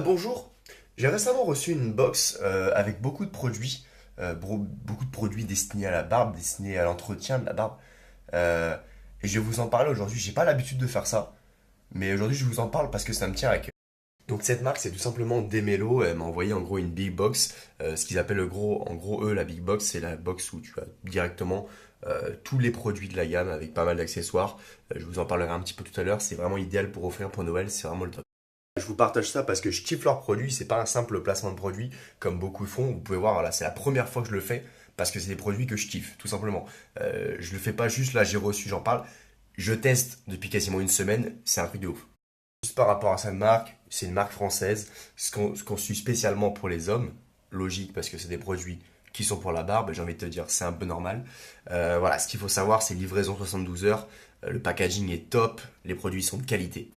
Bonjour, j'ai récemment reçu une box avec beaucoup de produits destinés à la barbe, destinés à l'entretien de la barbe. Euh, et je vais vous en parler aujourd'hui. J'ai pas l'habitude de faire ça, mais aujourd'hui je vous en parle parce que ça me tient à cœur. Donc cette marque c'est tout simplement Demelo. Elle m'a envoyé en gros une big box. Ce qu'ils appellent en gros eux la big box, c'est la box où tu as directement tous les produits de la gamme avec pas mal d'accessoires. Je vous en parlerai un petit peu tout à l'heure. C'est vraiment idéal pour offrir pour Noël. C'est vraiment le top. Je vous partage ça parce que je kiffe leurs produits, c'est pas un simple placement de produits comme beaucoup font. Vous pouvez voir, là, c'est la première fois que je le fais parce que c'est des produits que je kiffe, tout simplement. Je le fais pas juste là, j'ai reçu, j'en parle. Je teste depuis quasiment une semaine, c'est un truc de ouf. Juste par rapport à cette marque, c'est une marque française, ce qu'on suit spécialement pour les hommes, logique parce que c'est des produits qui sont pour la barbe, j'ai envie de te dire, c'est un peu normal. Voilà, ce qu'il faut savoir, c'est livraison 72 heures, le packaging est top, les produits sont de qualité.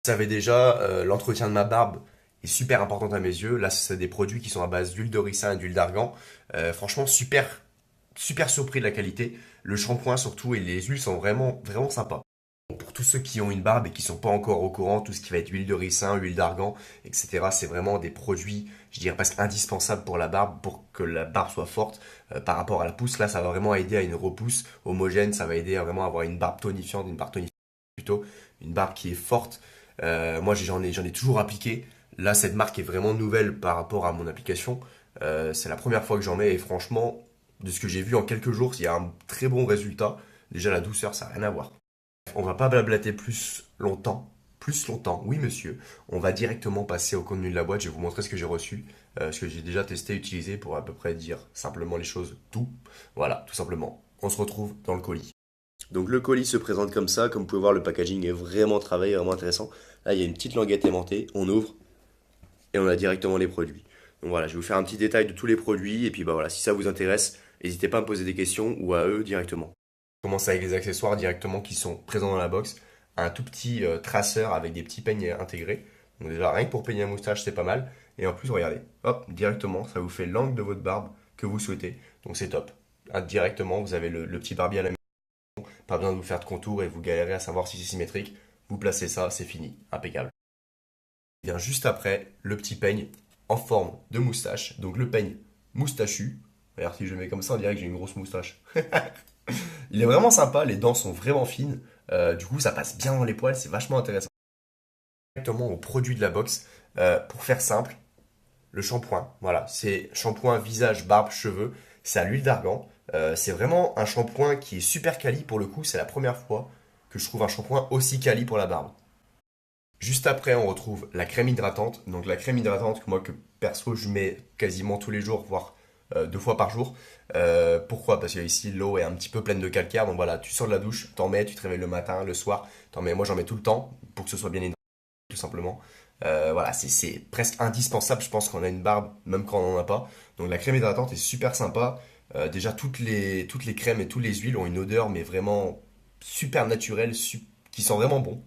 Vous savez déjà, l'entretien de ma barbe est super important à mes yeux. Là, c'est des produits qui sont à base d'huile de ricin et d'huile d'argan. Franchement, super surpris de la qualité. Le shampoing surtout et les huiles sont vraiment sympas. Pour tous ceux qui ont une barbe et qui sont pas encore au courant, tout ce qui va être huile de ricin, huile d'argan, etc., c'est vraiment des produits, je dirais presque indispensables pour la barbe, pour que la barbe soit forte par rapport à la pousse. Là, ça va vraiment aider à une repousse homogène, ça va aider à vraiment avoir une barbe tonifiante, une barbe tonifiante plutôt, une barbe qui est forte. Moi, j'en ai toujours appliqué. Là, cette marque est vraiment nouvelle par rapport à mon application. C'est la première fois que j'en mets et franchement, de ce que j'ai vu en quelques jours, il y a un très bon résultat. Déjà, la douceur, ça n'a rien à voir. On va pas blablater plus longtemps. Plus longtemps, oui monsieur. On va directement passer au contenu de la boîte. Je vais vous montrer ce que j'ai reçu, ce que j'ai déjà testé, utilisé pour à peu près dire simplement les choses. Tout. Voilà, tout simplement. On se retrouve dans le colis. Donc le colis se présente comme ça. Comme vous pouvez voir, le packaging est vraiment travaillé, vraiment intéressant. Là, il y a une petite languette aimantée. On ouvre et on a directement les produits. Donc voilà, je vais vous faire un petit détail de tous les produits. Et puis bah voilà, si ça vous intéresse, n'hésitez pas à me poser des questions ou à eux directement. On commence avec les accessoires directement qui sont présents dans la box. Un tout petit traceur avec des petits peignes intégrés. Donc déjà, rien que pour peigner la moustache, c'est pas mal. Et en plus, regardez, hop, directement, ça vous fait l'angle de votre barbe que vous souhaitez. Donc c'est top. Directement, vous avez le petit barbier à la main. Pas besoin de vous faire de contour et vous galérez à savoir si c'est symétrique. Vous placez ça, c'est fini. Impeccable. Il vient juste après le petit peigne en forme de moustache. Donc le peigne moustachu. D'ailleurs, si je le mets comme ça, on dirait que j'ai une grosse moustache. Il est vraiment sympa, les dents sont vraiment fines. Du coup, ça passe bien dans les poils, c'est vachement intéressant. Directement au produit de la box. Pour faire simple, le shampoing. Voilà, c'est shampoing visage, barbe, cheveux. C'est à l'huile d'argan. C'est vraiment un shampoing qui est super quali pour le coup. C'est la première fois que je trouve un shampoing aussi quali pour la barbe. Juste après, on retrouve la crème hydratante. Donc la crème hydratante que moi que perso je mets quasiment tous les jours, voire deux fois par jour. Pourquoi? Parce que ici l'eau est un petit peu pleine de calcaire. Donc voilà, tu sors de la douche, t'en mets, tu te réveilles le matin, le soir, t'en mets. Moi j'en mets tout le temps pour que ce soit bien hydraté, tout simplement. Voilà, c'est presque indispensable, je pense, quand on a une barbe, même quand on n'en a pas. Donc la crème hydratante est super sympa. Déjà toutes les crèmes et toutes les huiles ont une odeur, mais vraiment super naturelle, qui sent vraiment bon.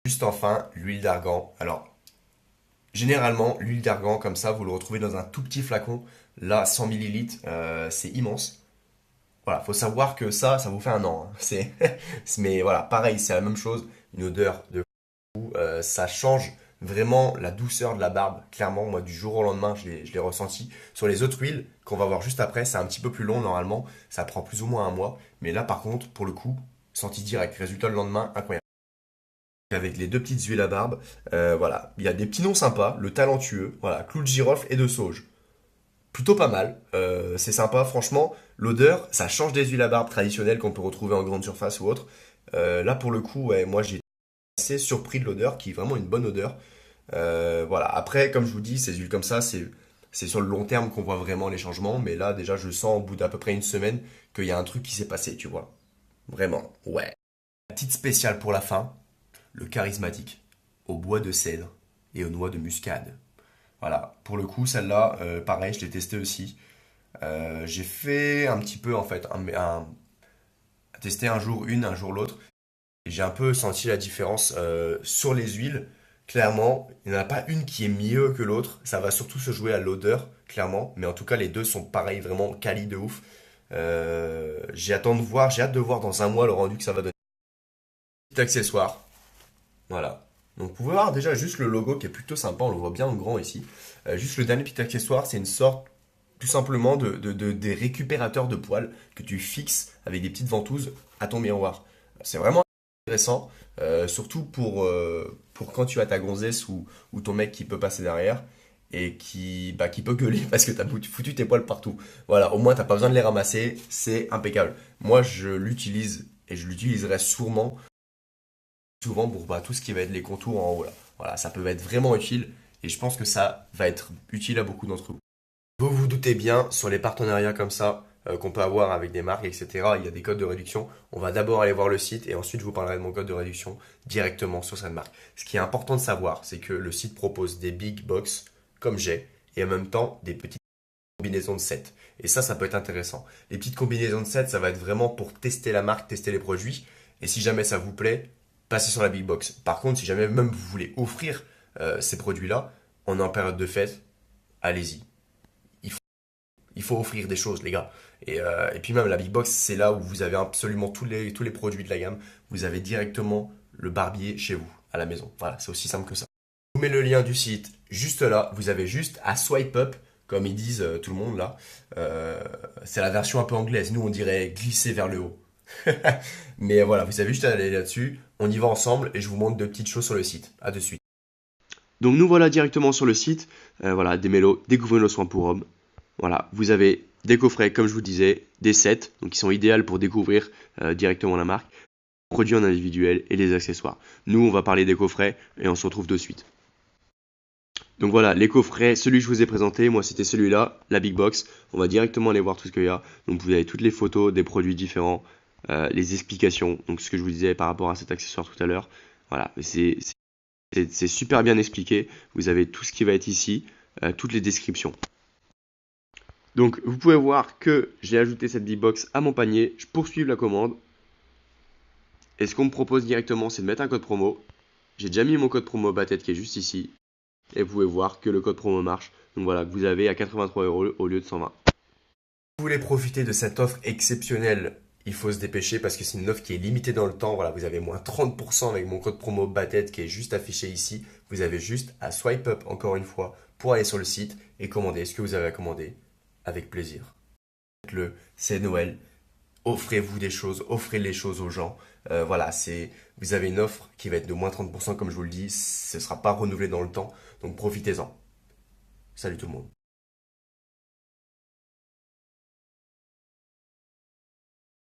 Juste enfin, l'huile d'argan. Alors, généralement, l'huile d'argan, comme ça, vous le retrouvez dans un tout petit flacon. Là, 100 millilitres, c'est immense. Voilà, faut savoir que ça vous fait un an, hein. Mais voilà, pareil, c'est la même chose. Une odeur de fou. Ça change vraiment la douceur de la barbe. Clairement, moi, du jour au lendemain, je l'ai ressenti. Sur les autres huiles qu'on va voir juste après, c'est un petit peu plus long normalement. Ça prend plus ou moins un mois. Mais là, par contre, pour le coup, senti direct. Résultat le lendemain, incroyable. Avec les deux petites huiles à barbe. Voilà, il y a des petits noms sympas, le talentueux, voilà, clou de girofle et de sauge. Plutôt pas mal, c'est sympa, franchement. L'odeur, ça change des huiles à barbe traditionnelles qu'on peut retrouver en grande surface ou autre. Là, pour le coup, ouais, moi j'ai été assez surpris de l'odeur, qui est vraiment une bonne odeur. Voilà, après, comme je vous dis, ces huiles comme ça, c'est sur le long terme qu'on voit vraiment les changements, mais là, déjà, je sens au bout d'à peu près une semaine qu'il y a un truc qui s'est passé, tu vois. Vraiment, ouais. Petite spéciale pour la fin, le charismatique, au bois de cèdre et aux noix de muscade. Voilà, pour le coup, celle-là, pareil, je l'ai testée aussi. J'ai fait un petit peu, en fait, tester un jour une, un jour l'autre. Et j'ai un peu senti la différence sur les huiles. Clairement, il n'y en a pas une qui est mieux que l'autre. Ça va surtout se jouer à l'odeur, clairement. Mais en tout cas, les deux sont pareils, vraiment quali de ouf. J'ai hâte de voir dans un mois le rendu que ça va donner. Petit accessoire, voilà. Donc vous pouvez voir déjà juste le logo qui est plutôt sympa, on le voit bien en grand ici. Juste le dernier petit accessoire, c'est une sorte tout simplement des récupérateurs de poils que tu fixes avec des petites ventouses à ton miroir. C'est vraiment intéressant, surtout pour quand tu as ta gonzesse ou ton mec qui peut passer derrière et qui peut gueuler parce que t'as foutu tes poils partout. Voilà, au moins t'as pas besoin de les ramasser, c'est impeccable. Moi je l'utilise et je l'utiliserai souvent pour tout ce qui va être les contours en haut là. Voilà, ça peut être vraiment utile et je pense que ça va être utile à beaucoup d'entre vous. Vous vous doutez bien, sur les partenariats comme ça, qu'on peut avoir avec des marques, etc., il y a des codes de réduction. On va d'abord aller voir le site et ensuite je vous parlerai de mon code de réduction directement sur cette marque. Ce qui est important de savoir, c'est que le site propose des big box comme j'ai et en même temps des petites combinaisons de sets. Et ça peut être intéressant. Les petites combinaisons de sets, ça va être vraiment pour tester la marque, tester les produits. Et si jamais ça vous plaît, passez sur la big box. Par contre, si jamais même vous voulez offrir ces produits-là, on est en période de fête, allez-y. Il faut offrir des choses, les gars. Et puis même la Big Box, c'est là où vous avez absolument tous les produits de la gamme. Vous avez directement le barbier chez vous, à la maison. Voilà, c'est aussi simple que ça. Je vous mets le lien du site juste là. Vous avez juste à swipe up, comme ils disent tout le monde là. C'est la version un peu anglaise. Nous, on dirait glisser vers le haut. Mais voilà, vous avez juste à aller là-dessus. On y va ensemble et je vous montre de petites choses sur le site. À de suite. Donc nous voilà directement sur le site, voilà, Demello, découvrez nos soins pour hommes. Voilà, vous avez des coffrets, comme je vous disais, des sets, donc qui sont idéaux pour découvrir directement la marque, produits en individuel et les accessoires. Nous, on va parler des coffrets et on se retrouve de suite. Donc voilà, les coffrets, celui que je vous ai présenté, moi c'était celui-là, la Big Box. On va directement aller voir tout ce qu'il y a. Donc vous avez toutes les photos des produits différents, les explications, donc ce que je vous disais par rapport à cet accessoire tout à l'heure. Voilà, c'est super bien expliqué. Vous avez tout ce qui va être ici, toutes les descriptions. Donc vous pouvez voir que j'ai ajouté cette Big Box à mon panier. Je poursuis la commande. Et ce qu'on me propose directement, c'est de mettre un code promo. J'ai déjà mis mon code promo Batet qui est juste ici. Et vous pouvez voir que le code promo marche. Donc voilà, que vous avez à 83 € au lieu de 120. Si vous voulez profiter de cette offre exceptionnelle, il faut se dépêcher parce que c'est une offre qui est limitée dans le temps. Voilà, vous avez moins 30% avec mon code promo BATET qui est juste affiché ici. Vous avez juste à swipe up encore une fois pour aller sur le site et commander ce que vous avez à commander avec plaisir. Faites-le, c'est Noël. Offrez-vous des choses, offrez les choses aux gens. Voilà, vous avez une offre qui va être de moins 30% comme je vous le dis. Ce ne sera pas renouvelé dans le temps, donc profitez-en. Salut tout le monde.